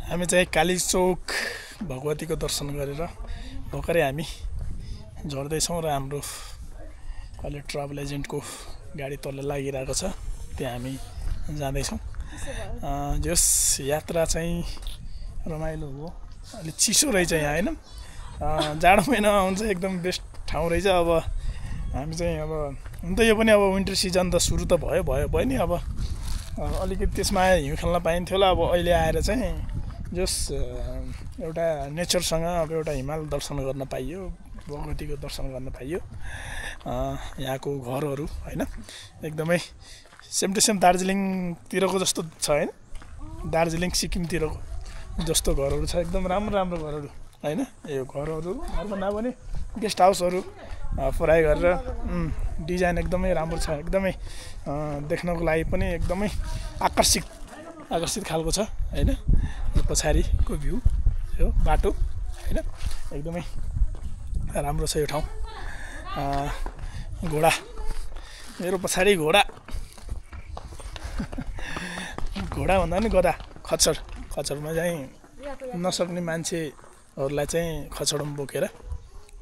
हामी चाहिँ कालीचोक भगवतीको दर्शन गरेर भर्खरै हामी झर्दैछौँ र हाम्रो अहिले ट्राभल एजेन्टको गाडी तल लागिरहेको छ, त्यहाँ हामी जाँदैछौँ। जस यात्रा चाहिँ रमाइलो हो। अलि चिसो रहेछ यहाँ हैन, जाडो महिनामा आउँछ एकदम बेस्ट ठाउँ रहेछ। अब हामी चाहिँ अब हुन त यो पनि अब विन्टर सिजन त सुरु त भयो नि, अब अलिकति त्यसमा हिउँ खेल्न पाइन्थ्यो होला। अब अहिले आएर चाहिँ जस एउटा नेचरसँग अब एउटा हिमाल दर्शन गर्न पाइयो, भगवतीको दर्शन गर्न पाइयो। यहाँको घरहरू हैन एकदमै सेम टु सेम दार्जिलिङतिरको जस्तो छ हैन, दार्जिलिङ सिक्किमतिरको जस्तो घरहरू छ, एकदम राम्रो घरहरू हैन। यो घरमा नभने गेस्ट हाउसहरू फ्राई गरेर डिजाइन एकदमै राम्रो छ, एकदमै देख्नको लागि पनि एकदमै आकर्षित खालको छ हैन। यो पछाडिको भ्यू, यो बाटो हैन एकदमै राम्रो छ यो ठाउँ। घोडा, मेरो पछाडि घोडा भन्दा पनि गधा, खच्चरमा चाहिँ नसक्ने मान्छेहरूलाई चाहिँ खच्चडमा बोकेर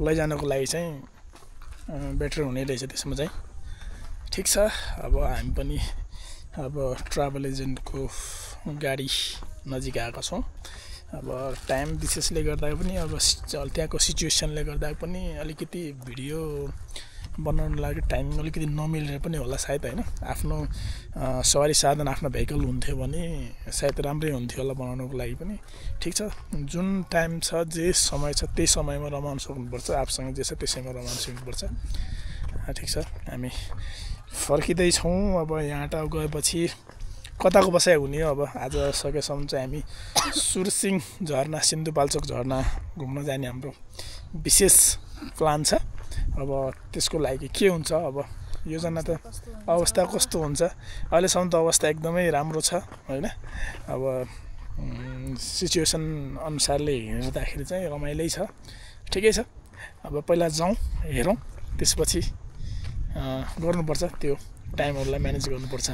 लैजानको लागि चाहिँ बेटर हुने रहेछ। त्यसमा चाहिँ ठिक छ। अब हामी पनि अब ट्राभल एजेन्टको गाडी नजिक आएका छौँ। अब टाइम विशेषले गर्दा पनि अब त्यहाँको सिचुएसनले गर्दा पनि अलिकति भिडियो बनाउनु लागि टाइम अलिकति नमिलेर पनि होला सायद हैन। आफ्नो सवारी साधन आफ्नो भेहिकल हुन्थ्यो भने सायद राम्रै हुन्थ्यो होला बनाउनुको लागि पनि। ठिक छ, जुन टाइम छ, जे समय छ त्यही समयमा रमाउन सक्नुपर्छ, आफूसँग जे छ त्यसैमा रमाउन सक्नुपर्छ। ठिक छ, हामी फर्किँदैछौँ। अब यहाँबाट गएपछि कताको बसाइ हुने हो। अब आज सकेसम्म चाहिँ हामी सुरसिङ झरना, सिन्धुपाल्चोक झरना घुम्न जाने हाम्रो विशेष प्लान छ। अब त्यसको लागि के हुन्छ, अब योजना त अवस्था कस्तो हुन्छ, अहिलेसम्म त अवस्था एकदमै राम्रो छ हैन। अब सिचुएसन अनुसारले हेर्दाखेरि चाहिँ रमाइलै छ, ठिकै छ। अब पहिला जाउँ, हेरौँ, त्यसपछि गर्नुपर्छ, त्यो टाइमहरूलाई म्यानेज गर्नुपर्छ।